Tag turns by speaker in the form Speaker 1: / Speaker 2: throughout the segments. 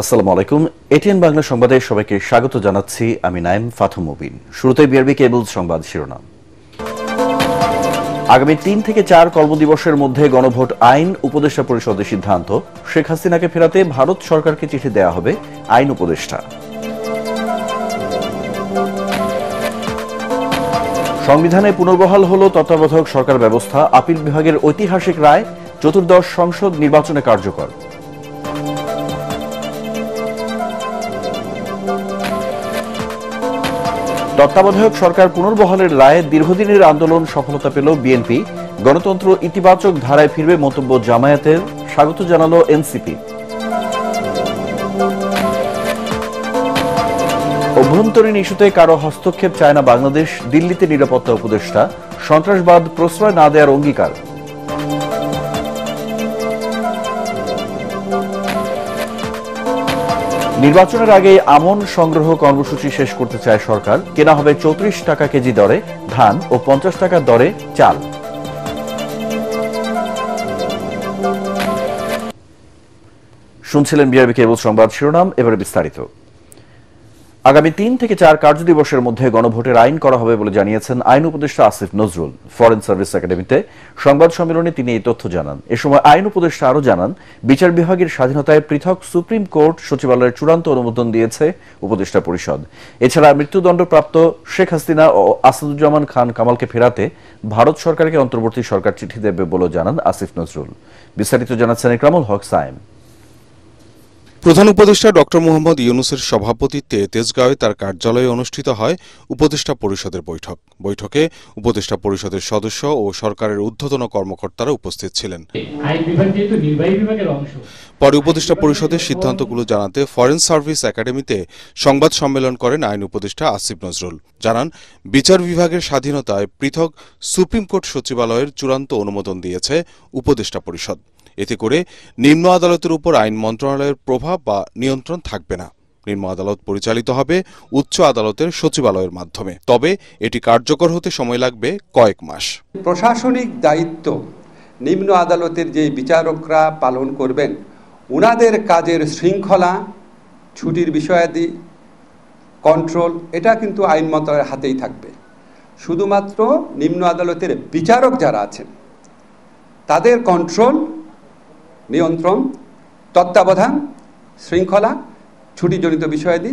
Speaker 1: আসসালামু আলাইকুম। এটিএন বাংলা সংবাদে সবাইকে স্বাগত জানাচ্ছি। আমি নাইম ফাথুম মুবিন। শুরুতে বিআরবি কেবল সংবাদ শিরোনাম। আগামী ৩ থেকে ৪ কর্মদিবসের মধ্যে গণভোট আইন উপদেষ্টা পরিষদের সিদ্ধান্ত। শেখ হাসিনাকে ফেরাতে ভারত সরকারকে চিঠি দেয়া হবে আইন উপদেষ্টা। সংবিধানে পুনর্বহাল হল তত্ত্বাবধায়ক সরকার ব্যবস্থা। আপিল বিভাগের ঐতিহাসিক রায়, চতুর্দশ সংসদ নির্বাচনে কার্যকর। তত্ত্বাবধায়ক সরকার পুনর্বহালের রায়ে দীর্ঘদিনের আন্দোলন সফলতা পেল বিএনপি। গণতন্ত্র ইতিবাচক ধারায় ফিরবে মন্তব্য জামায়াতের, স্বাগত জানালো এনসিপি। অভ্যন্তরীণ ইস্যুতে কারো হস্তক্ষেপ চায় না বাংলাদেশ। দিল্লিতে নিরাপত্তা উপদেষ্টা। সন্ত্রাসবাদ প্রশ্রয় না দেওয়ার অঙ্গীকার। নির্বাচনের আগে আমন সংগ্রহ কর্মসূচি শেষ করতে চায় সরকার। কেনা হবে ৩৪ টাকা কেজি দরে ধান ও ৫০ টাকা দরে চাল। শুনছিলেন বিআরবি কেবল সংবাদ শিরোনাম। এবারে বিস্তারিত। আগামী ৩ থেকে ৪ কার্যদিবসের মধ্যে গণভোটের আইন করা হবে বলে জানিয়েছেন আইন উপদেষ্টা আসিফ নজরুল। ফরেন সার্ভিস একাডেমিতে সংবাদ সম্মেলনে তিনি এই তথ্য জানান। এ সময় আইন উপদেষ্টা আরও জানান, বিচার বিভাগের স্বাধীনতায় পৃথক সুপ্রিম কোর্ট সচিবালয়ের চূড়ান্ত অনুমোদন দিয়েছে উপদেষ্টা পরিষদ। এছাড়া মৃত্যুদণ্ডপ্রাপ্ত শেখ হাসিনা ও আসাদুজ্জামান খান কামালকে ফেরাতে ভারত সরকারকে অন্তর্বর্তী সরকার চিঠি দেবে বলে জানান আসিফ নজরুল। বিস্তারিত জানাচ্ছেন ইকরামুল হক সায়েম।
Speaker 2: প্রধান উপদেষ্টা ডক্টর মোহাম্মদ ইউনূসের সভাপতিত্বে তেজগাঁওয়ে তার কার্যালয়ে অনুষ্ঠিত হয় উপদেষ্টা পরিষদের বৈঠক। বৈঠকে উপদেষ্টা পরিষদের সদস্য ও সরকারের ঊর্ধ্বতন কর্মকর্তারা উপস্থিত ছিলেন। পরে উপদেষ্টা পরিষদের সিদ্ধান্তগুলো জানাতে ফরেন সার্ভিস একাডেমিতে সংবাদ সম্মেলন করেন আইন উপদেষ্টা আসিফ নজরুল। জানান, বিচার বিভাগের স্বাধীনতায় পৃথক সুপ্রিম কোর্ট সচিবালয়ের চূড়ান্ত অনুমোদন দিয়েছে উপদেষ্টা পরিষদ। এতে করে নিম্ন আদালতের উপর আইন মন্ত্রণালয়ের প্রভাব বা নিয়ন্ত্রণ থাকবে না। নিম্ন আদালত পরিচালিত হবে উচ্চ আদালতের সচিবালয়ের মাধ্যমে। তবে এটি কার্যকর হতে সময় লাগবে কয়েক মাস।
Speaker 3: প্রশাসনিক দায়িত্ব নিম্ন আদালতের যে বিচারকরা পালন করবেন, উনাদের কাজের শৃঙ্খলা, ছুটির বিষয়াদি, কন্ট্রোল, এটা কিন্তু আইন মন্ত্রণালয়ের হাতেই থাকবে। শুধুমাত্র নিম্ন আদালতের বিচারক যারা আছেন তাদের কন্ট্রোল, নিয়ন্ত্রণ, তত্ত্বাবধান, শৃঙ্খলা, ছুটিজনিত বিষয়াদি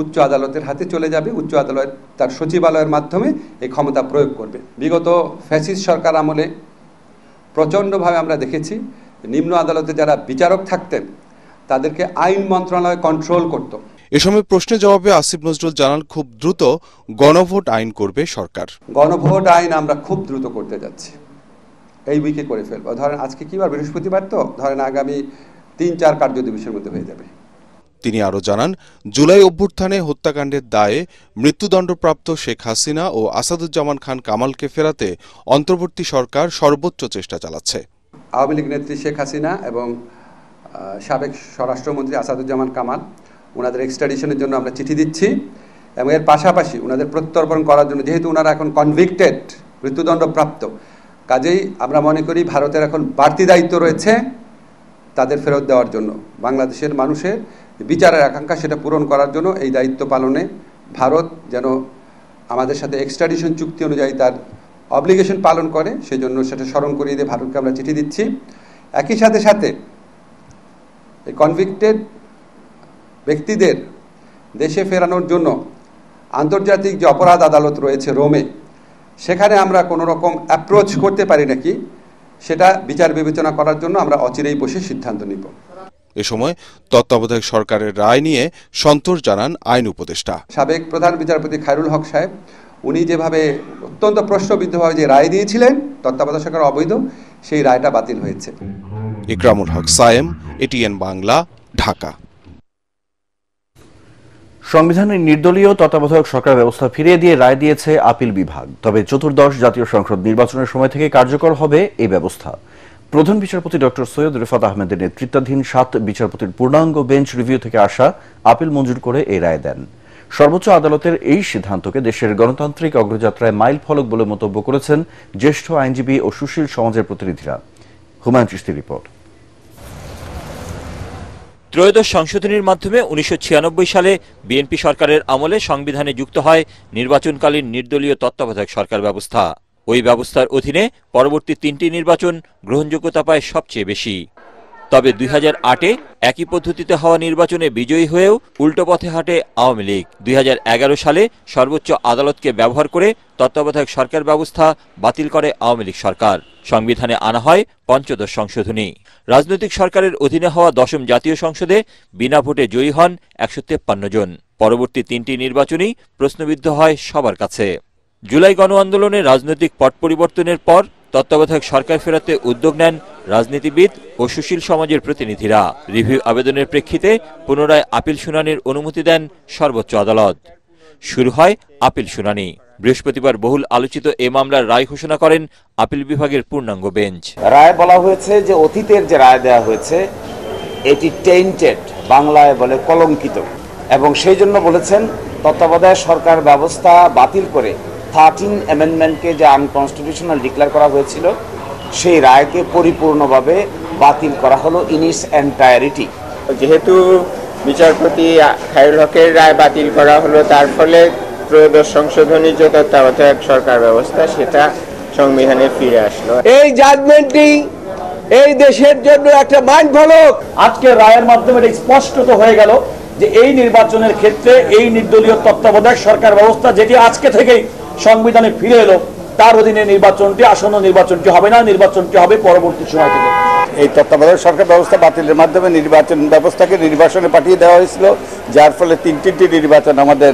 Speaker 3: উচ্চ আদালতের হাতে চলে যাবে। উচ্চ আদালত তার সচিবালয়ের মাধ্যমে এই ক্ষমতা প্রয়োগ করবে। বিগত ফ্যাসিস্ট সরকার আমলে প্রচণ্ডভাবে আমরা দেখেছি নিম্ন আদালতে যারা বিচারক থাকতেন তাদেরকে আইন মন্ত্রণালয় কন্ট্রোল করত।
Speaker 2: এ সময় প্রশ্নের জবাবে আসিফ নজরুল জানান, খুব দ্রুত গণভোট আইন করবে সরকার।
Speaker 3: গণভোট আইন আমরা খুব দ্রুত করতে যাচ্ছি, এই উইকে করে ফেলবো। ধরেন আজকে কি বার? বৃহস্পতিবার। তো ধরেন আগামী ৩-৪ কার্যদিবসের মধ্যে হয়ে যাবে।
Speaker 2: তিনি আরও জানান, জুলাই অভ্যুত্থানে হত্যাকাণ্ডের দায়ে মৃত্যুদণ্ডপ্রাপ্ত শেখ হাসিনা ও আসাদুজ্জামান খান কামালকে ফেরাতে অন্তর্বর্তী সরকার সর্বোচ্চ চেষ্টা চালাচ্ছে।
Speaker 3: আওয়ামী লীগ নেত্রী শেখ হাসিনা এবং সাবেক স্বরাষ্ট্রমন্ত্রী আসাদুজ্জামান কামাল, ওনাদের এক্সট্রাডিশনের জন্য আমরা চিঠি দিচ্ছি এবং এর পাশাপাশি ওনাদের প্রত্যর্পণ করার জন্য, যেহেতু ওনারা এখন কনভিক্টেড, মৃত্যুদণ্ডপ্রাপ্ত, কাজেই আমরা মনে করি ভারতের এখন বাড়তি দায়িত্ব রয়েছে তাদের ফেরত দেওয়ার জন্য। বাংলাদেশের মানুষের বিচারের আকাঙ্ক্ষা সেটা পূরণ করার জন্য এই দায়িত্ব পালনে ভারত যেন আমাদের সাথে এক্সট্রাডিশন চুক্তি অনুযায়ী তার অব্লিগেশন পালন করে, সেই জন্য সেটা স্মরণ করিয়ে দিয়ে ভারতকে আমরা চিঠি দিচ্ছি। একই সাথে সাথে এই কনভিক্টেড ব্যক্তিদের দেশে ফেরানোর জন্য আন্তর্জাতিক যে অপরাধ আদালত রয়েছে রোমে, সেখানে আমরা কোনো রকম অ্যাপ্রোচ করতে পারি নাকি সেটা বিচার বিবেচনা করার জন্য আমরা অচিরেই বসে সিদ্ধান্ত নিব।
Speaker 2: এ সময় তত্ত্বাবধায়ক সরকারের রায় নিয়ে সন্তোষ জানান আইন উপদেষ্টা।
Speaker 3: সাবেক প্রধান বিচারপতি খায়রুল হক সাহেব, উনি যেভাবে অত্যন্ত প্রশ্নবিদ্ধভাবে যে রায় দিয়েছিলেন তত্ত্বাবধায়ক সরকার অবৈধ, সেই রায়টা বাতিল হয়েছে।
Speaker 2: ইকরামুল হক সায়েম, এটিএন বাংলা, ঢাকা।
Speaker 1: সংবিধানের নির্দলীয় তত্ত্বাবধায়ক সরকার ব্যবস্থা ফিরিয়ে দিয়ে রায় দিয়েছে আপিল বিভাগ। তবে চতুর্দশ জাতীয় সংসদ নির্বাচনের সময় থেকে কার্যকর হবে এই ব্যবস্থা। প্রধান বিচারপতি ডক্টর সৈয়দ রিফাত আহমেদের নেতৃত্বাধীন ৭ বিচারপতির পূর্ণাঙ্গ বেঞ্চ রিভিউ থেকে আসা আপিল মঞ্জুর করে এই রায় দেন। সর্বোচ্চ আদালতের এই সিদ্ধান্তকে দেশের গণতান্ত্রিক অগ্রযাত্রায় মাইল ফলক বলে মন্তব্য করেছেন জ্যেষ্ঠ আইনজীবী ও সুশীল সমাজের প্রতিনিধিরা। হুমায়ুন চিশতির রিপোর্ট।
Speaker 4: ত্রয়োদশ সংশোধনীর মাধ্যমে 1996 সালে বিএনপি সরকারের আমলে সংবিধানে যুক্ত হয় নির্বাচনকালীন নির্দলীয় তত্ত্বাবধায়ক সরকার ব্যবস্থা। ওই ব্যবস্থার অধীনে পরবর্তী 3টি নির্বাচন গ্রহণযোগ্যতা পায় সবচেয়ে বেশি। তবে 2008-এ একই পদ্ধতিতে হওয়া নির্বাচনে বিজয়ী হয়েও উল্টো পথে হাঁটে আওয়ামী লীগ। 2011 সালে সর্বোচ্চ আদালতকে ব্যবহার করে তত্ত্বাবধায়ক সরকার ব্যবস্থা বাতিল করে আওয়ামী লীগ সরকার। সংবিধানে আনা হয় পঞ্চদশ সংশোধনী। রাজনৈতিক সরকারের অধীনে হওয়া দশম জাতীয় সংসদে বিনা ভোটে জয়ী হন 153 জন। পরবর্তী 3টি নির্বাচনই প্রশ্নবিদ্ধ হয় সবার কাছে। জুলাই গণ আন্দোলনে রাজনৈতিক পট পরিবর্তনের পর তত্ত্বাবধায়ক সরকার ফেরাতে উদ্যোগ নেন রাজনীতিবিদ ও সুশীল সমাজের প্রতিনিধিরা। রিভিউ আবেদনের প্রেক্ষিতে পুনরায় আপিল শুনানির অনুমতি দেন সর্বোচ্চ আদালত। শুরু হয় আপিল শুনানি। বৃহস্পতিবার বহুল আলোচিত এ মামলার রায় ঘোষণা করেন আপিল বিভাগের পূর্ণাঙ্গ বেঞ্চ।
Speaker 5: রায় বলা হয়েছে যে অতীতের যে রায় দেওয়া হয়েছে এটি টেন্টেড, বাংলায় বলে কলঙ্কিত, এবং সেই জন্য বলেছেন তত্ত্বাবধায়ক সরকার ব্যবস্থা বাতিল করে 13 অ্যামেন্ডমেন্টকে যে আনকনস্টিটিউশনাল ডিক্লেয়ার করা হয়েছিল সেই রায়কে পরিপূর্ণভাবে বাতিল করা হলো ইন ইটস এন্টায়ারিটি।
Speaker 6: যেহেতু বিচারপতি খায়রুল হকের রায় বাতিল করা হলো, তার ফলে ত্রয়োদশ সংশোধনী যে তত্ত্বাবধায়ক সরকার ব্যবস্থা সেটা সংবিধানে ফিরে আসলো।
Speaker 7: এই জাজমেন্টটি এই দেশের জন্য একটা মাইন্ড ফলক।
Speaker 8: আজকের রায়ের মাধ্যমে এটা স্পষ্টত হয়ে গেল যে এই নির্বাচনের ক্ষেত্রে এই নির্দলীয় তত্ত্বাবধায়ক সরকার ব্যবস্থা যেটি আজকে থেকেই সংবিধানে ফিরে এলো, তার অধীনে নির্বাচনটি, আসন্ন নির্বাচনটি হবে না, নির্বাচনটি হবে পরবর্তী সময় থেকে।
Speaker 5: এই তত্ত্বাবধায়ক সরকার ব্যবস্থা বাতিলের মাধ্যমে নির্বাচন ব্যবস্থাকে নির্বাচনে পাঠিয়ে দেওয়া হয়েছিল, যার ফলে 3টি নির্বাচন আমাদের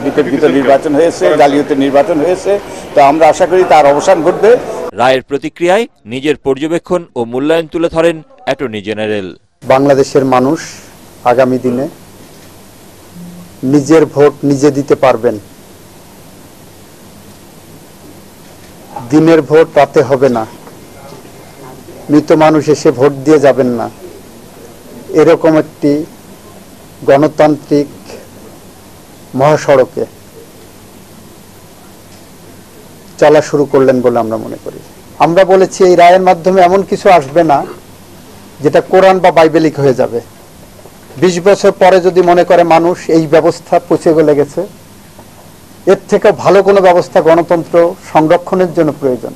Speaker 5: বিতর্কিত নির্বাচন হয়েছে, জালিয়াতি নির্বাচন হয়েছে। তো আমরা আশা করি তার অবসান ঘটবে।
Speaker 4: রায়ের প্রতিক্রিয়ায় নিজের পর্যবেক্ষণ ও মূল্যায়ন তুলে ধরেন অ্যাটর্নি জেনারেল।
Speaker 9: বাংলাদেশের মানুষ আগামী দিনে নিজের ভোট নিজে দিতে পারবেন। দিনের ভোট রাতে হবে না, মৃত মানুষ এসে ভোট দিয়ে যাবেন না, এরকম একটি গণতান্ত্রিক মহাসড়কে চলা শুরু করলেন বলে আমরা মনে করি। আমরা বলেছি এই রায়ের মাধ্যমে এমন কিছু আসবে না যেটা কোরআন বা বাইবেলিক হয়ে যাবে। 20 বছর পরে যদি মনে করে মানুষ এই ব্যবস্থা পচে গলে গেছে, এর থেকে ভালো কোনো ব্যবস্থা গণতন্ত্র সংরক্ষণের জন্য প্রয়োজন,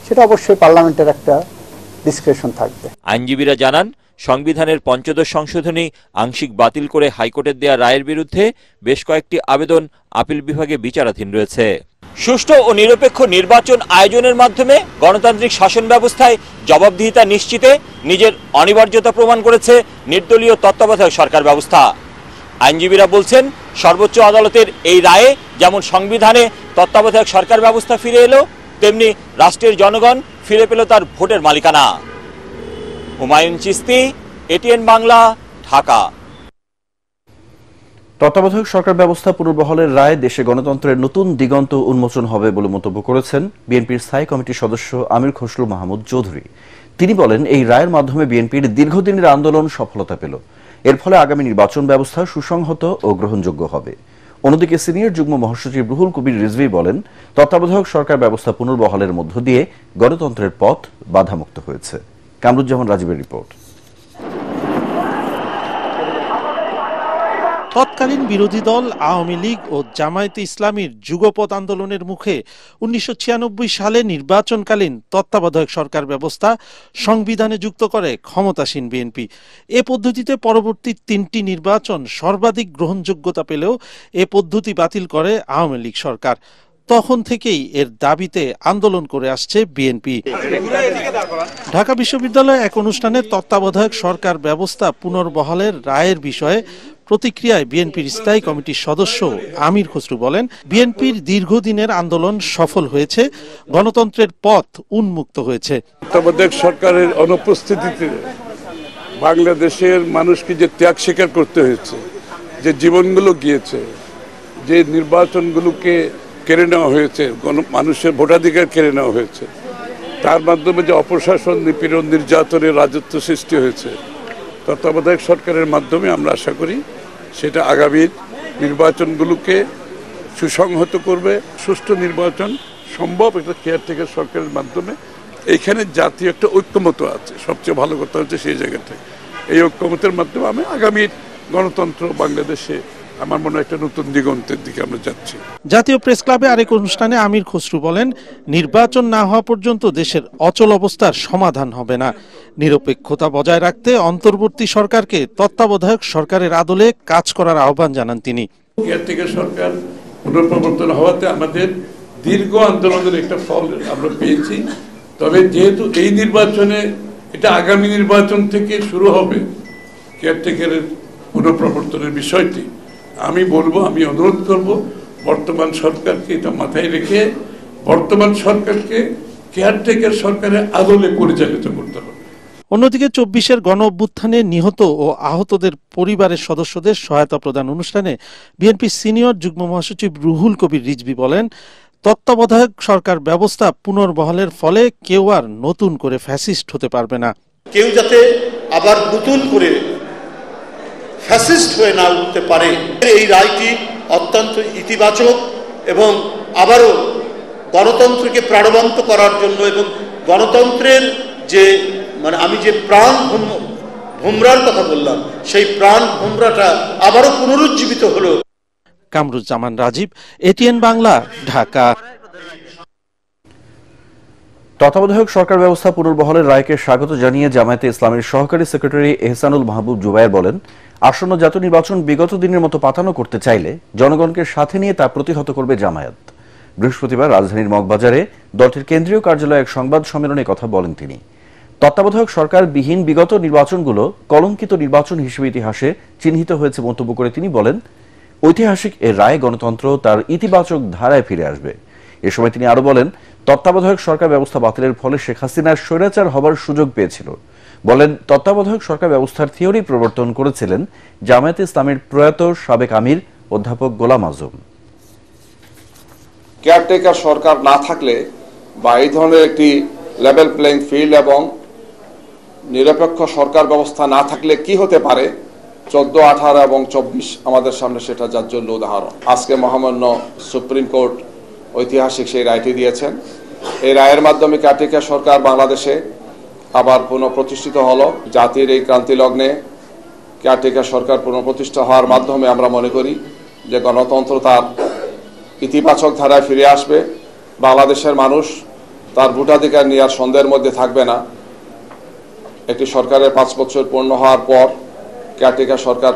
Speaker 9: সেটা অবশ্যই পার্লামেন্টের একটা ডিসক্রিপশন থাকবে।
Speaker 4: আইনজীবীরা জানান, সংবিধানের পঞ্চদশ সংশোধনী আংশিক বাতিল করে হাইকোর্টের দেয়া রায়ের বিরুদ্ধে বেশ কয়েকটি আবেদন আপিল বিভাগে বিচারাধীন রয়েছে। সুষ্ঠু ও নিরপেক্ষ নির্বাচন আয়োজনের মাধ্যমে গণতান্ত্রিক শাসন ব্যবস্থায় জবাবদিহিতা নিশ্চিতে নিজের অনিবার্যতা প্রমাণ করেছে নির্দলীয় তত্ত্বাবধায়ক সরকার ব্যবস্থা। আইনজীবীরা বলছেন, সর্বোচ্চ আদালতের এই রায়ে যেমন সংবিধানে তত্ত্বাবধায়ক সরকার ব্যবস্থা ফিরে এলো, তেমনি রাষ্ট্রের জনগণ ফিরে পেল তার ভোটের মালিকানা। হুমায়ুন চিস্তি, এটিএন বাংলা, ঢাকা।
Speaker 1: তত্ত্বাবধায়ক সরকার ব্যবস্থা পুনর্বহালের রায় দেশে গণতন্ত্রের নতুন দিগন্ত উন্মোচন হবে বলে মন্তব্য করেছেন বিএনপির স্থায়ী কমিটির সদস্য আমির খসরু মাহমুদ চৌধুরী। তিনি বলেন, এই রায়ের মাধ্যমে বিএনপির দীর্ঘদিনের আন্দোলন সফলতা পেল। এর ফলে আগামী নির্বাচন ব্যবস্থা সুসংহত ও গ্রহণযোগ্য হবে। অন্যদিকে সিনিয়র যুগ্ম মহাসচিব রুহুল কবির রিজভী বলেন, তত্ত্বাবধায়ক সরকার ব্যবস্থা পুনর্বহালের মধ্য দিয়ে গণতন্ত্রের পথ বাধামুক্ত হয়েছে। কামরুজ্জামান রাজীবের রিপোর্ট।
Speaker 10: তৎকালীন বিরোধী দল আওয়ামী লীগ ও জামায়াতে ইসলামীর যুগপৎ আন্দোলনের মুখে 1996 সালে নির্বাচনকালীন তত্ত্বাবধায়ক সরকার ব্যবস্থা সংবিধানে যুক্ত করে ক্ষমতাসীন বিএনপি। এ পদ্ধতিতে পরবর্তী 3টি নির্বাচন সর্বাধিক গ্রহণযোগ্যতা পেলেও এ পদ্ধতি বাতিল করে আওয়ামী লীগ সরকার। তখন থেকেই এর দাবিতে আন্দোলন করে আসছে বিএনপি। ঢাকা বিশ্ববিদ্যালয়ে এক অনুষ্ঠানে তত্ত্বাবধায়ক সরকার ব্যবস্থা পুনর্বহালের রায়ের বিষয়ে প্রতিক্রিয়ায় বিএনপির স্থায়ী কমিটির সদস্য আমির খসরু বলেন, বিএনপির দীর্ঘদিনের আন্দোলন সফল হয়েছে, গণতন্ত্রের পথ উন্মুক্ত হয়েছে।
Speaker 11: তত্ত্বাবধায়ক সরকারের অনুপস্থিতিতে বাংলাদেশের মানুষকে যে ত্যাগ স্বীকার করতে হয়েছে, যে জীবনগুলো গিয়েছে, যে নির্বাচনগুলোকে কেড়ে নেওয়া হয়েছে, মানুষের ভোটাধিকার কেড়ে নেওয়া হয়েছে, তার মাধ্যমে যে অপশাসন, নিপীড়ন, নির্যাতনের রাজত্ব সৃষ্টি হয়েছে, তত্ত্বাবধায়ক সরকারের মাধ্যমে আমরা আশা করি সেটা আগামী নির্বাচনগুলোকে সুসংহত করবে। সুষ্ঠু নির্বাচন সম্ভব একটা কেয়ারটেকার সরকারের মাধ্যমে। এইখানে জাতীয় একটা ঐক্যমত আছে, সবচেয়ে ভালো কথা হচ্ছে সেই জায়গাটায় এই ঐক্যমতের মাধ্যমে আমি আগামীর গণতন্ত্র বাংলাদেশে আমার মনে হয় একটা নতুন দিগন্তের দিকে আমরা যাচ্ছি।
Speaker 10: জাতীয় প্রেস ক্লাবে আরেক অনুষ্ঠানে আমির খসরু বলেন, নির্বাচন না হওয়া পর্যন্ত দেশের অচল অবস্থার সমাধান হবে না। নিরপেক্ষতা বজায় রাখতে অন্তর্বর্তী সরকারকে তত্ত্বাবধায়ক সরকারের আদলে কাজ করার আহ্বান জানান তিনি।
Speaker 11: কেয়ারটেকার সরকার পুনঃপ্রবর্তন হওয়াতে আমাদের দীর্ঘ আন্দোলনের একটা ফল আমরা পেয়েছি। তবে যেহেতু এই নির্বাচনে এটা আগামী নির্বাচন থেকে শুরু হবে কেয়ারটেকারের পুনঃপ্রবর্তনের বিষয়টি, আমি বলবো, আমি অনুরোধ করব বর্তমান সরকারকে এটা মাথায় রেখে বর্তমান সরকারকে কেয়ারটেকার সরকারের আদলে পরিচালিত করতে হবে।
Speaker 10: অন্যদিকে 24-এর গণ অভ্যুত্থানে নিহত ও আহতদের পরিবারের সদস্যদের সহায়তা প্রদান অনুষ্ঠানে বিএনপি সিনিয়র যুগ্ম মহাসচিব রুহুল কবির রিজভী বলেন, তত্ত্বাবধায়ক সরকার ব্যবস্থা পুনর্বহালের ফলে কেউ আর নতুন করে ফ্যাসিস্ট হতে পারবে না।
Speaker 12: কেউ যাতে আবার নতুন করে ফ্যাসিস্ট হয়ে না উঠতে পারে, এই রায়টি অত্যন্ত ইতিবাচক এবং আবারও গণতন্ত্রকে প্রাণবন্ত করার জন্য এবং গণতন্ত্রের যে আমি যে প্রাণ ভোমরার কথা বললাম, সেই প্রাণ ভোমরাটা আবারও পুনরুজ্জীবিত হলো।
Speaker 10: কামরুজ্জামান রাজীব, এটিএন বাংলা, ঢাকা।
Speaker 1: তত্ত্বাবধায়ক সরকার ব্যবস্থা পুনর্বহালের রায়কে স্বাগত জানিয়ে জামায়াতে ইসলামের সহকারী সেক্রেটারি এহসানুল মাহবুব জুবায়ের বলেন, আসন্ন জাতীয় নির্বাচন বিগত দিনের মতো পাতানো করতে চাইলে জনগণকে সাথে নিয়ে তা প্রতিহত করবে জামায়াত। বৃহস্পতিবার রাজধানীর মগবাজারে দলটির কেন্দ্রীয় কার্যালয়ে এক সংবাদ সম্মেলনে কথা বলেন তিনি। তত্ত্বাবধায়ক সরকার বিহীন বিগত নির্বাচনগুলো কলঙ্কিত নির্বাচন হিসেবে ইতিহাসে চিহ্নিত হয়েছে মন্তব্য করে তিনি বলেন, ঐতিহাসিক এ রায় গণতন্ত্র তার ইতিবাচক ধারায় ফিরে আসবে। এ সময় তিনি আরো বলেন, তত্ত্বাবধায়ক সরকার ব্যবস্থা বাতিলের ফলে শেখ হাসিনা স্বৈরাচার হবার সুযোগ পেয়েছিল। বলেন, তত্ত্বাবধায়ক সরকার ব্যবস্থার থিওরি প্রবর্তন করেছিলেন জামায়াতে ইসলামের প্রয়াত সাবেক আমির অধ্যাপক গোলাম আজম।
Speaker 13: কেয়ারটেকার সরকার না থাকলে বা এই ধরনের একটি লেভেল প্লেইং ফিল্ড এবং নিরপেক্ষ সরকার ব্যবস্থা না থাকলে কি হতে পারে, 14, 18 এবং 24 আমাদের সামনে সেটা জাজ্জল্য উদাহরণ। আজকে মহামান্য সুপ্রিম কোর্ট ঐতিহাসিক সেই রায়টি দিয়েছেন। এই রায়ের মাধ্যমে কেয়ারটেকার সরকার বাংলাদেশে আবার পুনঃপ্রতিষ্ঠিত হলো। জাতির এই ক্রান্তি লগ্নে কেয়ারটেকার সরকার পুনঃপ্রতিষ্ঠা হওয়ার মাধ্যমে আমরা মনে করি যে গণতন্ত্র তার ইতিবাচক ধারায় ফিরে আসবে। বাংলাদেশের মানুষ তার ভোটাধিকার নিয়ে আর সন্দেহের মধ্যে থাকবে না। একটি সরকারের 5 বছর পূর্ণ হওয়ার পর কেয়ারটেকার সরকার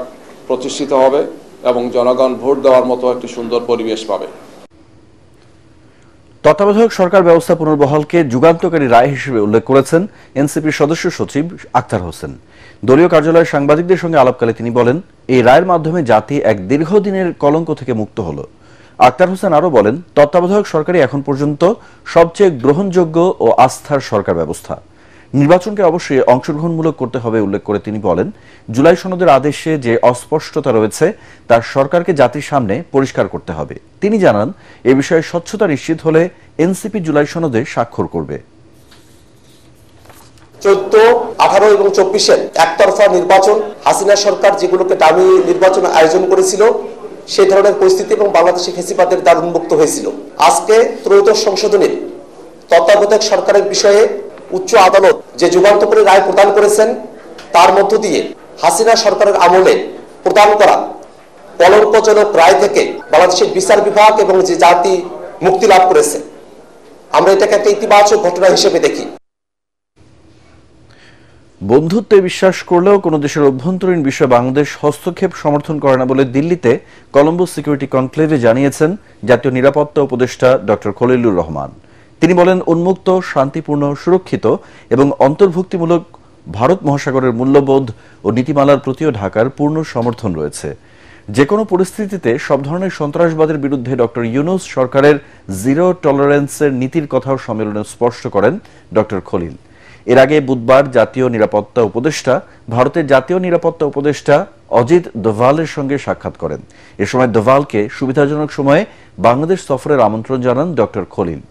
Speaker 13: প্রতিষ্ঠিত হবে এবং জনগণ ভোট দেওয়ার মতো একটি সুন্দর পরিবেশ পাবে।
Speaker 1: তত্ত্বাবধায়ক সরকার ব্যবস্থা পুনর্বহালকে যুগান্তকারী রায় হিসেবে উল্লেখ করেছেন এনসিপির সদস্য সচিব আক্তার হোসেন। দলীয় কার্যালয়ে সাংবাদিকদের সঙ্গে আলাপকালে তিনি বলেন, এই রায়ের মাধ্যমে জাতি এক দীর্ঘদিনের কলঙ্ক থেকে মুক্ত হলো। আক্তার হোসেন আরো বলেন, তত্ত্বাবধায়ক সরকারই এখন পর্যন্ত সবচেয়ে গ্রহণযোগ্য ও আস্থার সরকার ব্যবস্থা। নির্বাচনকে অবশ্যই অংশগ্রহণমূলক করতে হবে উল্লেখ করে তিনি বলেন, জুলাই সনদের আদেশে যে অস্পষ্টতা রয়েছে তা সরকারকে জাতির সামনে পরিষ্কার করতে হবে। তিনি জানান, এ বিষয়ে স্বচ্ছতা নিশ্চিত হলে এনসিপি জুলাই সনদে স্বাক্ষর করবে।
Speaker 14: 14, 18 এবং 24-এর একতরফা নির্বাচন, হাসিনা সরকার যেগুলোকে দামি নির্বাচন আয়োজন করেছিল, সেই ধরনের পরিস্থিতি এবং বাংলাদেশে ফ্যাসিবাদের দ্বার উন্মুক্ত হয়েছিল। আজকে ত্রয়োদশ সংশোধনীর তত্ত্বাবধায়ক সরকারের বিষয়ে উচ্চ আদালত যে যুগান্তকারী রায় প্রদান করেছেন, তার মধ্য দিয়ে হাসিনা সরকারের আমলে প্রদান করা কলঙ্কজনক রায় থেকে বাংলাদেশের বিচার বিভাগ এবং যে জাতি মুক্তি লাভ করেছে, আমরা এটাকে একটা ইতিবাচক ঘটনা হিসেবে দেখি।
Speaker 1: বন্ধুত্বে বিশ্বাস করলেও কোনো দেশের অভ্যন্তরীণ বিষয়ে বাংলাদেশ হস্তক্ষেপ সমর্থন করে না বলে দিল্লিতে কলম্বো সিকিউরিটি কনক্লেভে জানিয়েছেন জাতীয় নিরাপত্তা উপদেষ্টা ডক্টর খলিলুর রহমান। তিনি বলেন, উন্মুক্ত, শান্তিপূর্ণ, সুরক্ষিত এবং অন্তর্ভুক্তিমূলক ভারত মহাসাগরের মূল্যবোধ ও নীতিমালার প্রতিও ঢাকার পূর্ণ সমর্থন রয়েছে। যে কোনো পরিস্থিতিতে সব ধরনের সন্ত্রাসবাদের বিরুদ্ধে ডক্টর ইউনূস সরকারের জিরো টলারেন্সের নীতির কথাও সম্মেলনে স্পষ্ট করেন ডক্টর খলিল। এর আগে বুধবার জাতীয় নিরাপত্তা উপদেষ্টা ভারতের জাতীয় নিরাপত্তা উপদেষ্টা অজিত দোভালের সঙ্গে সাক্ষাৎ করেন। এ সময় দোভালকে সুবিধাজনক সময়ে বাংলাদেশ সফরের আমন্ত্রণ জানান ডক্টর খলিল।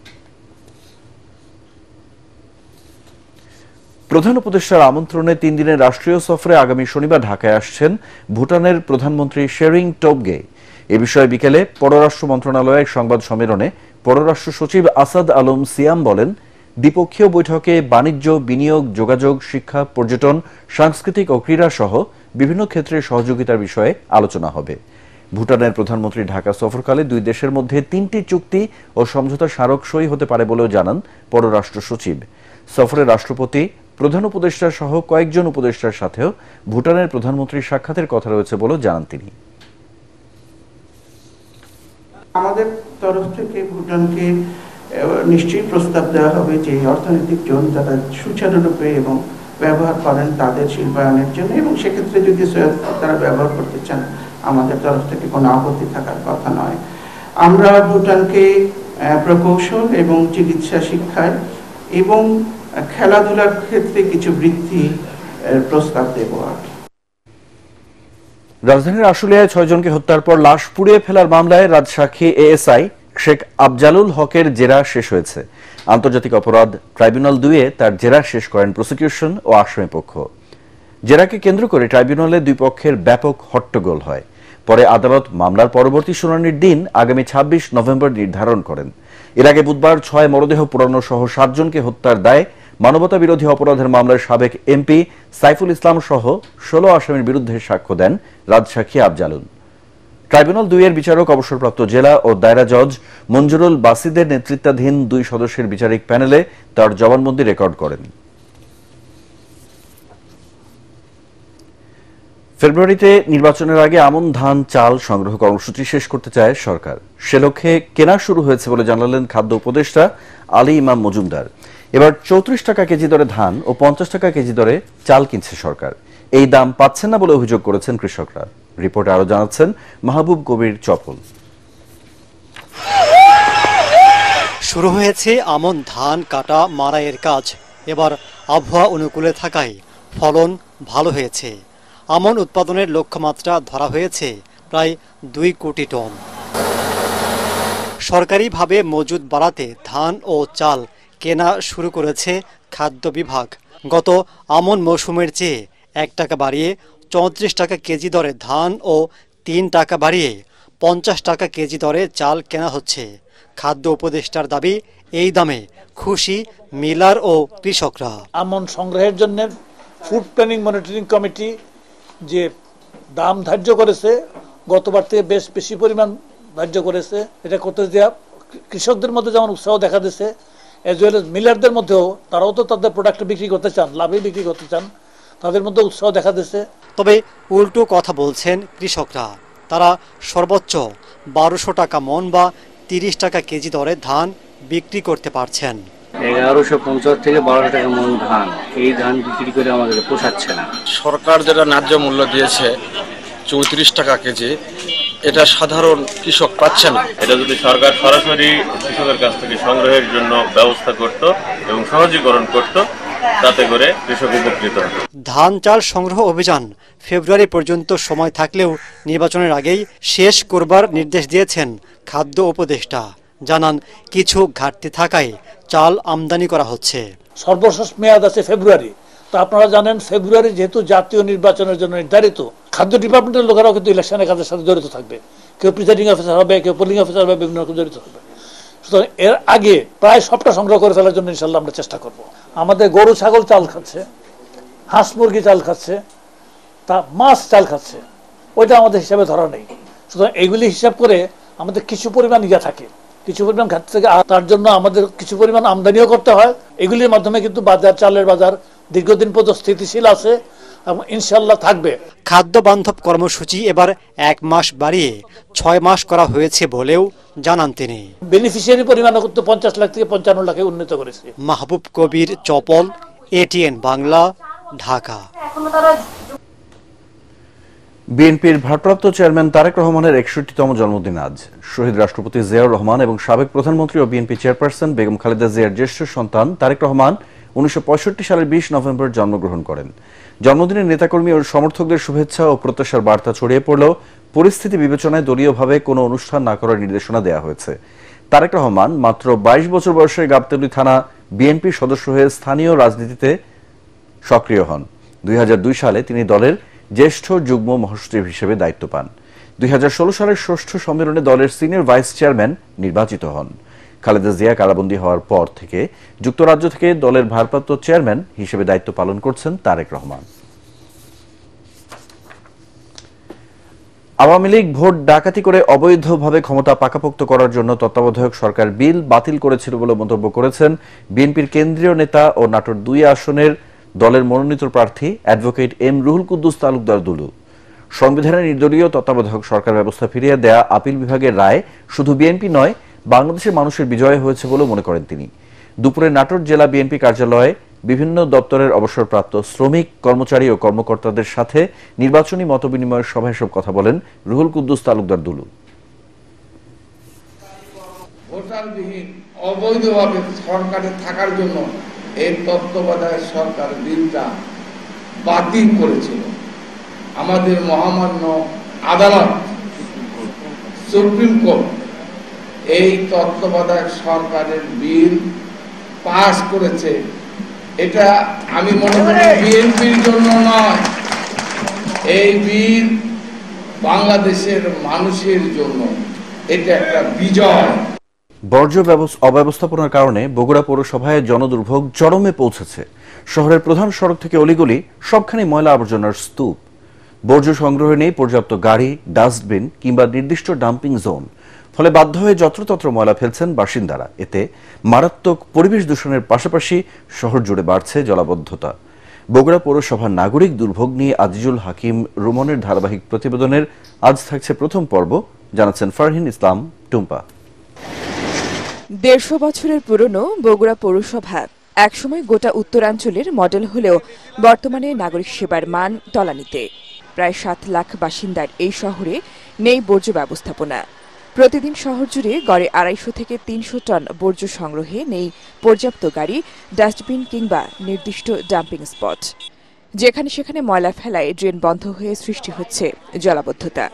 Speaker 1: প্রধান উপদেষ্টার আমন্ত্রণে 3 দিনের রাষ্ট্রীয় সফরে আগামী শনিবার ঢাকায় আসছেন ভুটানের প্রধানমন্ত্রী শেরিং টোবগে। এ বিষয়ে বিকেলে পররাষ্ট্র মন্ত্রণালয়ের সংবাদ সম্মেলনে পররাষ্ট্র সচিব আসাদ আলম সিয়াম বলেন, দ্বিপক্ষীয় বৈঠকে বাণিজ্য, বিনিয়োগ, যোগাযোগ, শিক্ষা, পর্যটন, সাংস্কৃতিক ও ক্রীড়া সহ বিভিন্ন ক্ষেত্রে সহযোগিতার বিষয়ে আলোচনা হবে। ভুটানের প্রধানমন্ত্রী ঢাকা সফরকালে দুই দেশের মধ্যে 3টি চুক্তি ও সমঝোতা স্মারক সই হতে পারে বলেও জানান পররাষ্ট্র সচিব। সফরে রাষ্ট্রপতি, প্রধান উপদেষ্টা সহ কয়েকজন উপদেষ্টার সাথেও ভুটানের প্রধানমন্ত্রীর সাক্ষাতের কথা রয়েছে বলেও জানান তিনি।
Speaker 15: আমাদের তরফ থেকে ভুটানকে নিশ্চয়ই প্রস্তাব দেওয়া হবে যে অর্থনৈতিক জোন যারা সুচারুরূপে এবং ব্যবহার করেন তাদের শিল্পায়নের জন্য, এবং সেক্ষেত্রে যদি তারা ব্যবহার করতে চান আমাদের তরফ থেকে কোনো আপত্তি থাকার কথা নয়। আমরা ভুটানকে প্রকৌশল এবং চিকিৎসা শিক্ষায় এবং খেলাধুলার ক্ষেত্রে কিছু বৃদ্ধি প্রস্তাব দেব।
Speaker 1: রাজধানীর আশুলিয়ায় 6 জনকে হত্যার পর লাশ পুড়িয়ে ফেলার মামলায় রাজসাক্ষী এএসআই শেখ আফজালুল হকের জেরা শেষ হয়েছে। আন্তর্জাতিক অপরাধ ট্রাইব্যুনাল 2-এ তার জেরা শেষ করেন প্রসিকিউশন ও আসামি পক্ষ। জেরাকে কেন্দ্র করে ট্রাইব্যুনালে দুই পক্ষের ব্যাপক হট্টগোল হয়। পরে আদালত মামলার পরবর্তী শুনানির দিন আগামী 26 নভেম্বর নির্ধারণ করেন। এর আগে বুধবার 6 মরদেহ পোড়ানো সহ 7 জনকে হত্যার দায়ে মানবতা বিরোধী অপরাধের মামলার সাবেক এমপি সাইফুল ইসলাম সহ 16 আসামির বিরুদ্ধে সাক্ষ্য দেন রাজসাক্ষী আফজালুল। ট্রাইব্যুনাল 2-এর বিচারক অবসরপ্রাপ্ত জেলা ও দায়রা জজ মঞ্জুরুল বাসিদের নেতৃত্বাধীন 2 সদস্যের বিচারিক প্যানেলে তার জবানবন্দি রেকর্ড করেন। ফেব্রুয়ারিতে নির্বাচনের আগে আমন, ধান, চাল সংগ্রহ কর্মসূচি শেষ করতে চায় সরকার। সে লক্ষ্যে কেনা শুরু হয়েছে বলে জানালেন খাদ্য উপদেষ্টা আলী ইমাম মজুমদার। এবার 34 টাকা কেজি দরে ধান ও 50 টাকা কেজি দরে চাল কিনছে সরকার। এই দাম পাচ্ছেন না বলে অভিযোগ করেছেন কৃষকরা। রিপোর্টে আরো জানাচ্ছেন মাহবুব কবির চপল।
Speaker 16: শুরু হয়েছে আমন ধান কাটা মাড়াইয়ের কাজ। এবার আবহাওয়া অনুকূলে থাকায় ফলন ভালো হয়েছে। আমন উৎপাদনের লক্ষ্যমাত্রা ধরা হয়েছে প্রায় 2 কোটি টন। সরকারিভাবে মজুদ বাড়াতে ধান ও চাল কেনা শুরু করেছে খাদ্য বিভাগ। গত আমন মৌসুমের চেয়ে 1 টাকা বাড়িয়ে 34 টাকা কেজি দরে ধান ও 3 টাকা বাড়িয়ে 50 টাকা কেজি দরে চাল কেনা হচ্ছে। খাদ্য উপদেষ্টার দাবি, এই দামে খুশি মিলার ও কৃষকরা।
Speaker 17: আমন সংগ্রহের জন্য ফুড প্ল্যানিং মনিটরিং কমিটি যে দাম ধার্য করেছে, গতবার থেকে বেশি পরিমাণ ধার্য করেছে। এটা করতে দেওয়া কৃষকদের মধ্যে যেমন উৎসাহ দেখা দিচ্ছে, এজ ওয়েল এজ মিলারদের মধ্যেও, তারাও তো তাদের প্রোডাক্ট বিক্রি করতে চান, লাভে বিক্রি করতে চান, তাদের মধ্যে উৎসাহ দেখা দিচ্ছে।
Speaker 16: তবে উল্টো কথা বলছেন কৃষকরা। তারা সর্বোচ্চ 1200 টাকা মন বা 30 টাকা কেজি দরে ধান বিক্রি করতে পারছেন।
Speaker 18: 1150 থেকে 1200 টাকা মন ধান, এই ধান বিক্রি করে আমাদের পোষাচ্ছে না।
Speaker 19: সরকার যেটা ন্যায্য মূল্য দিয়েছে 34 টাকা কেজি, এটা সাধারণ কৃষক পাচ্ছে না।
Speaker 20: এটা যদি সরকার সরাসরি কৃষকের কাছ থেকে সংগ্রহের জন্য ব্যবস্থা করত এবং সহজীকরণ করত, তাতে করে কৃষক উপকৃত হতো।
Speaker 16: ধান চাল সংগ্রহ অভিযান ফেব্রুয়ারি পর্যন্ত সময় থাকলেও নির্বাচনের আগেই শেষ করবার নির্দেশ দিয়েছেন খাদ্য উপদেষ্টা। জানান, কিছু ঘাটতি থাকায় চাল আমদানি করা হচ্ছে।
Speaker 17: সর্বশেষ মেয়াদ আছে ফেব্রুয়ারি। তো আপনারা জানেন, ফেব্রুয়ারি যেহেতু জাতীয় নির্বাচনের জন্য নির্ধারিত, খাদ্য ডিপার্টমেন্টের লোকেরাও কিন্তু ইলেকশনের কাজের সাথে জড়িত থাকবে। কেউ প্রিসাইডিং অফিসার হবে, কেউ পোলিং অফিসার হবে, বিভিন্ন রকম জড়িত হবে। সুতরাং এর আগে প্রায় সবটা সংগ্রহ করে ফেলার জন্য ইনশাল্লাহ আমরা চেষ্টা করব। আমাদের গরু ছাগল চাল খাচ্ছে, হাঁস মুরগি চাল খাচ্ছে, তা মাছ চাল খাচ্ছে, ওইটা আমাদের হিসাবে ধরা নেই। সুতরাং এইগুলি হিসাব করে আমাদের কিছু পরিমাণ থাকে, কিছু পরিমাণ ঘাটতি থেকে, তার জন্য আমাদের কিছু পরিমাণ আমদানিও করতে হয়। এগুলির মাধ্যমে কিন্তু বাজার, চালের বাজার দীর্ঘদিন পর্যন্ত স্থিতিশীল আছে এবং ইনশাল্লাহ থাকবে।
Speaker 16: খাদ্য বান্ধব কর্মসূচি এবার 1 মাস বাড়িয়ে 6 মাস করা হয়েছে বলেও জানান তিনি।
Speaker 17: বেনিফিশিয়ারি পরিমাণ করতে 50 লাখ থেকে 55 লাখে উন্নীত করেছে।
Speaker 16: মাহবুব কবির চপল, এটিএন বাংলা, ঢাকা।
Speaker 1: বিএনপির ভারপ্রাপ্ত চেয়ারম্যান তারেক রহমানের 61তম জন্মদিন আজ। শহীদ রাষ্ট্রপতি জিয়াউর রহমান এবং সাবেক প্রধানমন্ত্রী ও বিএনপি চেয়ারপারসন বেগম খালেদা জিয়ার জ্যেষ্ঠ সন্তান তারেক রহমান 1965 সালের 20 নভেম্বর জন্মগ্রহণ করেন। জন্মদিনের নেতাকর্মী ও সমর্থকদের শুভেচ্ছা ও প্রত্যাশার বার্তা ছড়িয়ে পড়লেও পরিস্থিতি বিবেচনায় দলীয়ভাবে কোনো অনুষ্ঠান না করার নির্দেশনা দেওয়া হয়েছে। তারেক রহমান মাত্র 22 বছর বয়সে গাবতলী থানা বিএনপির সদস্য হয়ে স্থানীয় রাজনীতিতে সক্রিয় হন। 2002 সালে তিনি দলের জ্যেষ্ঠ যুগ্ম মহাসচিব হিসেবে দায়িত্ব পান। 2016 সালের ষষ্ঠ সম্মেলনে দলের সিনিয়র ভাইস চেয়ারম্যান নির্বাচিত হন। খালেদা জিয়া কারাবন্দী হওয়ার পর থেকে যুক্তরাজ্য থেকে দলের ভারপ্রাপ্ত চেয়ারম্যান হিসেবে দায়িত্ব পালন করছেন তারেক রহমান। আওয়ামী লীগ ভোট ডাকাতি করে অবৈধভাবে ক্ষমতা পাকাপোক্ত করার জন্য তত্ত্বাবধায়ক সরকার বিল বাতিল করেছিল বলে মন্তব্য করেছেন বিএনপির কেন্দ্রীয় নেতা ও নাটোর 2 আসনের দলের মনোনীত প্রার্থী অ্যাডভোকেট এম রুহুল কুদ্দুস তালুকদার দুলু। সংবিধানের নির্দলীয় তত্ত্বাবধায়ক সরকার ব্যবস্থা ফিরিয়ে দেয়া আপিল বিভাগের রায় শুধু বিএনপি নয়, বাংলাদেশের মানুষের বিজয় হয়েছে বলে মনে করেন তিনি। দুপুরে নাটোর জেলা বিএনপি কার্যালয়ে বিভিন্ন দপ্তরের অবসরপ্রাপ্ত শ্রমিক, কর্মচারী ও কর্মকর্তাদের সাথে নির্বাচনী মতবিনিময়ের সভায় সব কথা বলেন রুহুল কুদ্দুস তালুকদার দুলু।
Speaker 21: ভোটারবিহীন অবৈধভাবে সরকারে থাকার জন্য এই তত্ত্বাবধায়ক সরকার বিলটা বাতিল করেছিল। আমাদের মহামান্য আদালত সুপ্রিম কোর্ট এই তত্ত্বাবধায়ক সরকারের বিল পাস করেছে। এটা আমি মনে করি বিএনপির জন্য নয়, এই বিল বাংলাদেশের মানুষের জন্য। এটা একটা বিজয়।
Speaker 1: বর্জ্য অব্যবস্থাপনার কারণে বগুড়া পৌরসভায় জনদুর্ভোগ চরমে পৌঁছেছে। শহরের প্রধান সড়ক থেকে অলিগলি সবখানে ময়লা আবর্জনার স্তূপ। বর্জ্য সংগ্রহে নেই পর্যাপ্ত গাড়ি, ডাস্টবিন কিংবা নির্দিষ্ট ডাম্পিং জোন। ফলে বাধ্য হয়ে যত্রতত্র ময়লা ফেলছেন বাসিন্দারা। এতে মারাত্মক পরিবেশ দূষণের পাশাপাশি শহর জুড়ে বাড়ছে জলাবদ্ধতা। বগুড়া পৌরসভার নাগরিক দুর্ভোগ নিয়ে আজিজুল হাকিম রুমনের ধারাবাহিক প্রতিবেদনের আজ থাকছে প্রথম পর্ব, জানাচ্ছেন ফারহিন ইসলাম টুম্পা।
Speaker 22: 150 বছরের পুরনো বগুড়া পৌরসভা একসময় গোটা উত্তরাঞ্চলের মডেল হলেও বর্তমানে নাগরিক সেবার মান তলানিতে। প্রায় 7 লাখ বাসিন্দার এই শহরে নেই বর্জ্য ব্যবস্থাপনা। প্রতিদিন শহর জুড়ে গড়ে 250 থেকে 300 টন বর্জ্য সংগ্রহে নেই পর্যাপ্ত গাড়ি, ডাস্টবিন কিংবা নির্দিষ্ট ডাম্পিং স্পট। যেখানে সেখানে ময়লা ফেলায় ড্রেন বন্ধ হয়ে সৃষ্টি হচ্ছে জলাবদ্ধতা।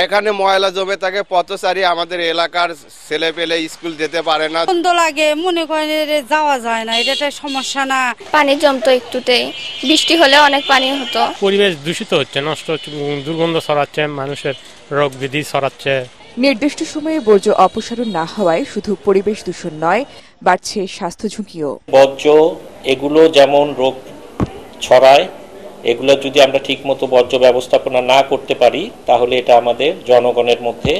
Speaker 23: এখানে ময়লা জমে থাকে, পথচারী আমাদের এলাকার ছেলে পেলে স্কুল যেতে পারে না।
Speaker 24: বন্ধ লাগে, মনে করেন যাওয়া যায় না, এটা সমস্যা না।
Speaker 25: পানি জমতো একটুতেই, বৃষ্টি হলে অনেক পানি হতো।
Speaker 26: পরিবেশ দূষিত হচ্ছে, নষ্ট হচ্ছে, দুর্গন্ধ ছড়াচ্ছে, মানুষের রোগ ব্যাধি ছড়াচ্ছে।
Speaker 22: নির্দিষ্ট সময়ে বর্জ্য অপসারণ না হওয়ায় শুধু পরিবেশ দূষণ নয়, বাড়ছে স্বাস্থ্য ঝুঁকিও।
Speaker 27: বর্জ্য এগুলো যেমন রোগ ছড়ায়, এগুলো যদি আমরা ঠিকমতো বর্জ্য ব্যবস্থাপনা না করতে পারি তাহলে এটা আমাদের জনগণের মধ্যে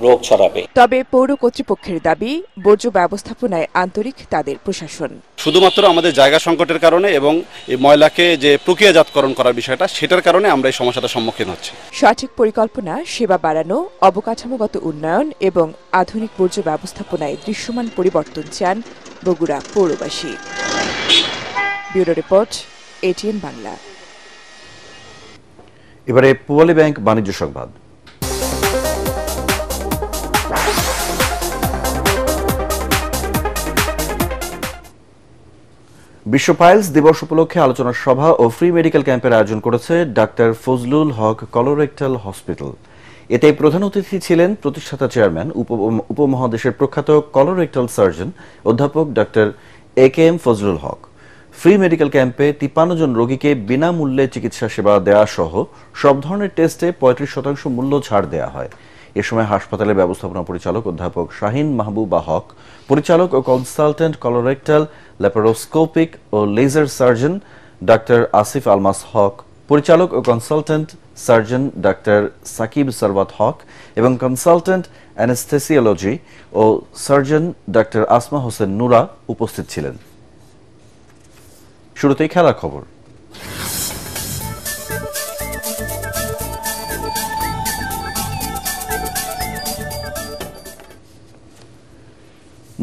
Speaker 27: রোগ ছড়াবে।
Speaker 22: তবে পৌর কর্তৃপক্ষের দাবি, বর্জ্য ব্যবস্থাপনায় আন্তরিক তাদের প্রশাসন।
Speaker 28: শুধুমাত্র আমাদের জায়গা সংকটের কারণে এবং এই ময়লাকে যে প্রক্রিয়াজাতকরণ করার বিষয়টা, সেটার কারণে আমরা এই সমস্যাটার সম্মুখীন হচ্ছি।
Speaker 22: সঠিক পরিকল্পনা, সেবা বাড়ানো, অবকাঠামোগত উন্নয়ন এবং আধুনিক বর্জ্য ব্যবস্থাপনায় দৃশ্যমান পরিবর্তন চান বগুড়া পৌরবাসী। Bureau report, ATN Bangla.
Speaker 1: এবারে পূবালী ব্যাংক বাণিজ্য সংবাদ। বিশ্ব পাইলস দিবস উপলক্ষে আলোচনা সভা ও ফ্রি মেডিকেল ক্যাম্পের আয়োজন করেছে ডাক্তার ফজলুল হক কলোরেক্টাল হসপিটাল। এতে প্রধান অতিথি ছিলেন প্রতিষ্ঠাতা চেয়ারম্যান, উপমহাদেশের প্রখ্যাত কলোরেক্টাল সার্জন অধ্যাপক ডাক্তার একেএম ফজলুল হক। ফ্রি মেডিকেল ক্যাম্পে 53 জন রোগীকে বিনামূল্যে চিকিৎসা সেবা দেওয়া সহ সব ধরনের টেস্টে 35% মূল্য ছাড় দেওয়া হয়। এ সময় হাসপাতালের ব্যবস্থাপনা পরিচালক অধ্যাপক শাহিন মাহবুবা হক, পরিচালক ও কনসালটেন্ট কলোরেক্টাল, ল্যাপারোস্কোপিক ও লেজার সার্জন ডাক্তার আসিফ আলমাস হক, পরিচালক ও কনসালটেন্ট সার্জন ডাক্তার সাকিব সরওয়াত হক এবং কনসালটেন্ট অ্যানেস্থেসিওলজি ও সার্জন ডাক্তার আসমা হোসেন নুরা উপস্থিত ছিলেন। শুরুতেই খেলার খবর।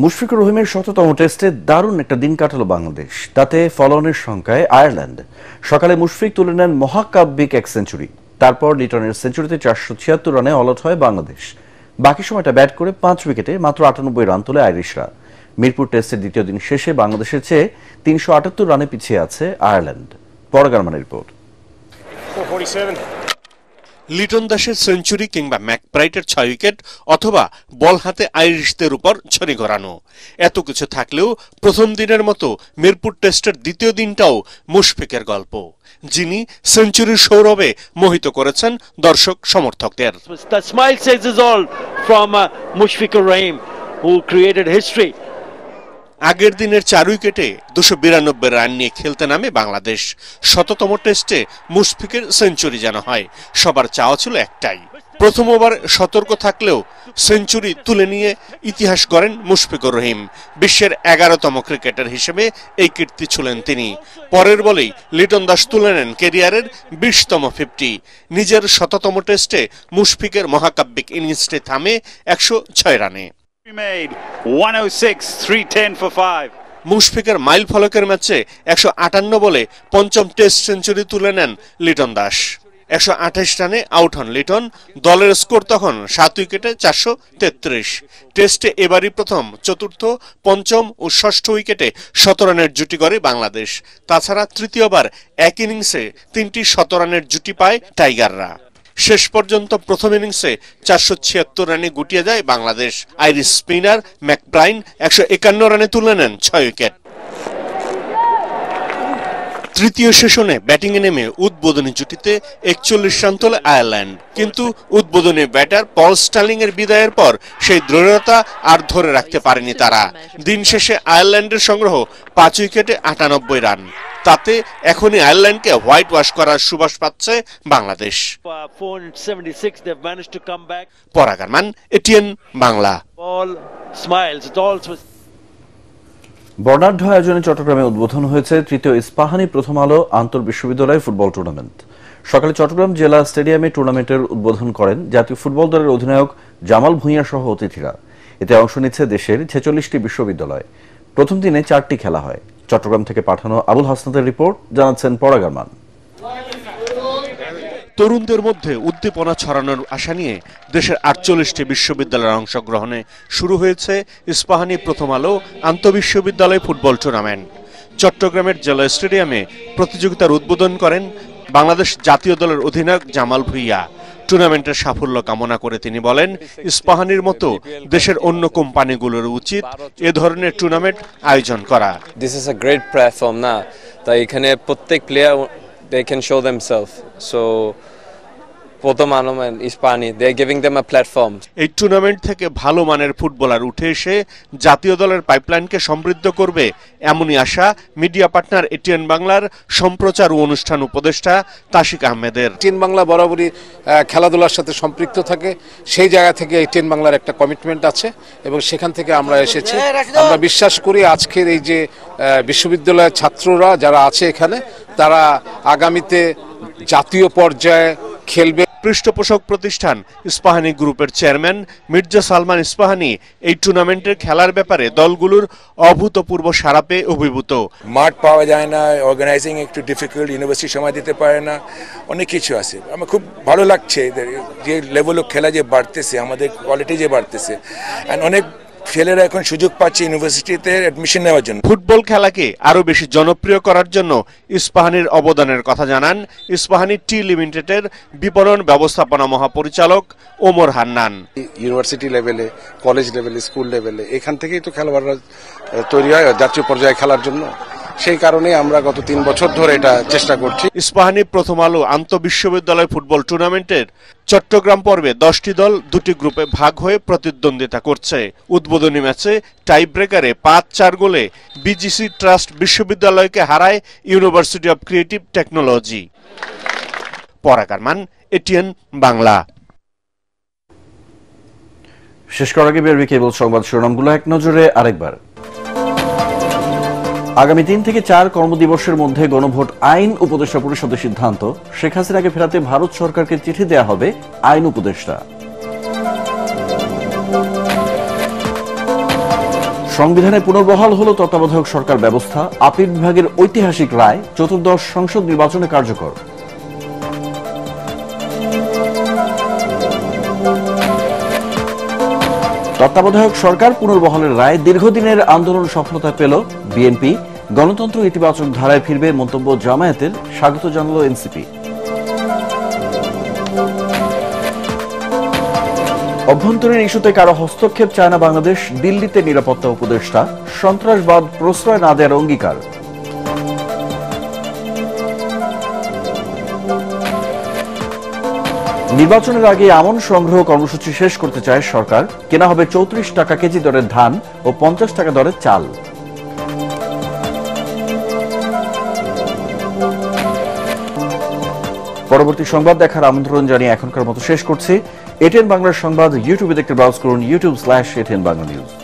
Speaker 1: মুশফিকুর রহিমের ১৭তম টেস্টে দারুণ একটা দিন কাটালো বাংলাদেশ। তাতে ফলোঅনের সংখ্যায় আয়ারল্যান্ড। সকালে মুশফিক তুলে নেন মহাকাব্যিক এক সেঞ্চুরি। তারপর লিটনের সেঞ্চুরিতে ৪৭৬ রানে অল আউট হয় বাংলাদেশ। বাকি সময়টা ব্যাট করে ৫ উইকেটে মাত্র ৯৮ রান তোলে আইরিশরা। মিরপুর টেস্টের দ্বিতীয় দিন শেষে বাংলাদেশের চেয়ে ৩৭৮ রানে পিছিয়ে আছে আয়ারল্যান্ড। পরগারমানের রিপোর্ট।
Speaker 29: লিটন দাসের সেঞ্চুরি কিংবা ম্যাকব্রাইটের ৬ উইকেট অথবা বল হাতে আইরিশদের উপর ছড়ি ঘোরানো, এত কিছু থাকলেও প্রথম দিনের মতো মিরপুর টেস্টের দ্বিতীয় দিনটাও মুশফিকের গল্প, যিনি সেঞ্চুরির সৌরভে মোহিত করেছেন দর্শক সমর্থকদের।
Speaker 30: The smile says it all from Mushfiqur Rahim.
Speaker 2: who created history.
Speaker 29: আগের দিনের 4 উইকেটে 292 রান নিয়ে খেলতে নামে বাংলাদেশ। ১৭তম টেস্টে মুশফিকের সেঞ্চুরি যেন হয়, সবার চাওয়া ছিল একটাই। প্রথম ওভার সতর্ক থাকলেও সেঞ্চুরি তুলে নিয়ে ইতিহাস গড়েন মুশফিকুর রহিম। বিশ্বের 11তম ক্রিকেটার হিসেবে এই কীর্তি ছুঁলেন তিনি। পরের বলেই লিটন দাস তুলে নেন ক্যারিয়ারের 20তম 50। নিজের শততম টেস্টে মুশফিকের মহাকাব্যিক ইনিংসটি থামে 106 রানে। মুশফিকের মাইল ফলকের ম্যাচে 158 বলে পঞ্চম টেস্ট সেঞ্চুরি তুলে নেন লিটন দাস। 128 রানে আউট হন লিটন। দলের স্কোর তখন 7 উইকেটে 433। টেস্টে এবারই প্রথম চতুর্থ, পঞ্চম ও ষষ্ঠ উইকেটে 17 রানের জুটি গড়ে বাংলাদেশ। তাছাড়া তৃতীয়বার এক ইনিংসে 3টি 17 রানের জুটি পায় টাইগাররা। শেষ পর্যন্ত প্রথম ইনিংসে 476 রানে গুটিয়ে যায় বাংলাদেশ। আইরিশ স্পিনার ম্যাকব্রাইন 151 রানে তুলে নেন 6 উইকেট। তৃতীয় সেশনে ব্যাটিংয়ে নেমে উদ্বোধনী জুটিতে 41 রান তোলে আয়ারল্যান্ড। কিন্তু উদ্বোধনী ব্যাটার পল স্টার্লিং এর বিদায়ের পর সেই দৃঢ়তা আর ধরে রাখতে পারেনি তারা। দিন শেষে আয়ারল্যান্ডের সংগ্রহ 5 উইকেটে 98 রান। তাতে এখনই আয়ারল্যান্ডকে হোয়াইট ওয়াশ করার সুবাস পাচ্ছে বাংলাদেশ। পরাগ আরমান, এটিএন বাংলা।
Speaker 1: বর্ণাঢ্য আয়োজনে চট্টগ্রামে উদ্বোধন হয়েছে তৃতীয় ইস্পাহানি প্রথম আলো আন্তর বিশ্ববিদ্যালয় ফুটবল টুর্নামেন্ট। সকালে চট্টগ্রাম জেলা স্টেডিয়ামে টুর্নামেন্টের উদ্বোধন করেন জাতীয় ফুটবল দলের অধিনায়ক জামাল ভূঁইয়া সহ অতিথিরা। এতে অংশ নিচ্ছে দেশের 46টি বিশ্ববিদ্যালয়। প্রথম দিনে 4টি খেলা হয়। চট্টগ্রাম থেকে পাঠানো আবুল হাসনাতের রিপোর্ট, জানাচ্ছেন পরাগ আরমান।
Speaker 29: তরুণদের মধ্যে উদ্দীপনা ছড়ানোর আশা নিয়ে দেশের 48টি বিশ্ববিদ্যালয়ের অংশগ্রহণে শুরু হয়েছে ইস্পাহানি প্রথম আলো আন্তঃবিশ্ববিদ্যালয় ফুটবল টুর্নামেন্ট। চট্টগ্রামের জেলা স্টেডিয়ামে প্রতিযোগিতার উদ্বোধন করেন বাংলাদেশ জাতীয় দলের অধিনায়ক জামাল ভূঁইয়া। টুর্নামেন্টের সাফল্য কামনা করে তিনি বলেন, ইস্পাহানির মতো দেশের অন্য কোম্পানিগুলোর উচিত এ ধরনের টুর্নামেন্ট আয়োজন করা।
Speaker 3: This is a great platform না, তাই এখানে প্রত্যেক player they can show themselves. So প্রথম আলো and Ispahani, they are giving them a platform.
Speaker 29: এই টুর্নামেন্ট থেকে ভালো মানের ফুটবলার উঠে এসে জাতীয় দলের পাইপলাইনকে সমৃদ্ধ করবে এমনই আশা মিডিয়া পার্টনার এটিএন বাংলার সম্প্রচার ও অনুষ্ঠান উপদেষ্টা তাশিক আহমেদের।
Speaker 4: এটিএন বাংলা বরাবরই খেলাধুলার সাথে সম্পৃক্ত থাকে, সেই জায়গা থেকে এটিএন বাংলার একটা কমিটমেন্ট আছে এবং সেখান থেকে আমরা এসেছি। আমরা বিশ্বাস করি আজকের এই যে বিশ্ববিদ্যালয়ের ছাত্ররা যারা আছে এখানে, তারা আগামীতে জাতীয় পর্যায়ে খেলবে।
Speaker 29: পৃষ্ঠপোষক প্রতিষ্ঠান ইস্পাহানি গ্রুপের চেয়ারম্যান মির্জা সালমান ইস্পাহানি এই টুর্নামেন্টের খেলার ব্যাপারে দলগুলোর অভূতপূর্ব সাড়া পেয়ে অভিভূত।
Speaker 5: মাঠ পাওয়া যায় না, অর্গানাইজিং একটু ডিফিকাল্ট, ইউনিভার্সিটি সময় দিতে পারে না, অনেক কিছু আছে। আমার খুব ভালো লাগছে যে লেভেল অফ খেলা যে বাড়তেছে, আমাদের কোয়ালিটি যে বাড়তেছে, অনেক ছেলেরা এখন সুযোগ পাচ্ছে ইউনিভার্সিটিতে অ্যাডমিশন নেওয়ার জন্য।
Speaker 29: ফুটবল খেলাকে আরো বেশি জনপ্রিয় করার জন্য ইস্পাহানির অবদানের কথা জানান ইস্পাহানি টি লিমিটেডের বিপণন ব্যবস্থাপনা মহাপরিচালক ওমর হান্নান।
Speaker 4: ইউনিভার্সিটি লেভেলে, কলেজ লেভেলে, স্কুল লেভেলে এখান থেকেই তো খেলোয়াড়রা তৈরি হয় জাতীয় পর্যায়ে খেলার জন্য। সেই কারণে আমরা গত 3 বছর ধরে এটা চেষ্টা করছি।
Speaker 29: ইস্পাহানি প্রথম আলো আন্তঃবিশ্ববিদ্যালয় ফুটবল টুর্নামেন্টের চট্টগ্রাম পর্বে 10টি দল 2টি গ্রুপে ভাগ হয়ে প্রতিদ্বন্দ্বিতা করছে। উদ্বোধনী ম্যাচে টাই ব্রেকারে 5-4 গোলে বিজিসি ট্রাস্ট বিশ্ববিদ্যালয়কে হারায় ইউনিভার্সিটি অব ক্রিয়েটিভ টেকনোলজি। পরাগ আরমান, এটিএন বাংলা।
Speaker 1: শেষ করার আগে বিআরবি কেবল সংবাদ শিরোনামগুলো এক নজরে আরেকবার। আগামী 3 থেকে 4 কর্মদিবসের মধ্যে গণভোট আইন উপদেষ্টা পরিষদের সিদ্ধান্ত। শেখ হাসিনাকে ফেরাতে ভারত সরকারকে চিঠি দেয়া হবে আইন উপদেষ্টা। সংবিধানে পুনর্বহাল হল তত্ত্বাবধায়ক সরকার ব্যবস্থা। আপিল বিভাগের ঐতিহাসিক রায় 14th সংসদ নির্বাচনে কার্যকর। তত্ত্বাবধায়ক সরকার পুনর্বহালের রায় দীর্ঘদিনের আন্দোলন সফলতা পেল বিএনপি। গণতন্ত্র ইতিবাচক ধারায় ফিরবে মন্তব্য জামায়াতের, স্বাগত জানালো এনসিপি। অভ্যন্তরীণ ইস্যুতে কারো হস্তক্ষেপ চায় না বাংলাদেশ। দিল্লিতে নিরাপত্তা উপদেষ্টা। সন্ত্রাসবাদ প্রশ্রয় না দেওয়ার অঙ্গীকার। নির্বাচনের আগে আমন সংগ্রহ কর্মসূচি শেষ করতে চায় সরকার। কেনা হবে 34 টাকা কেজি দরের ধান ও 50 টাকা দরের চাল। পরবর্তী সংবাদ দেখার আমন্ত্রণ জানিয়ে এখনকার মতো শেষ করছি। এটিএন বাংলার সংবাদ ইউটিউবে দেখতে ব্রাউজ করুন youtube/ATN Bangla News।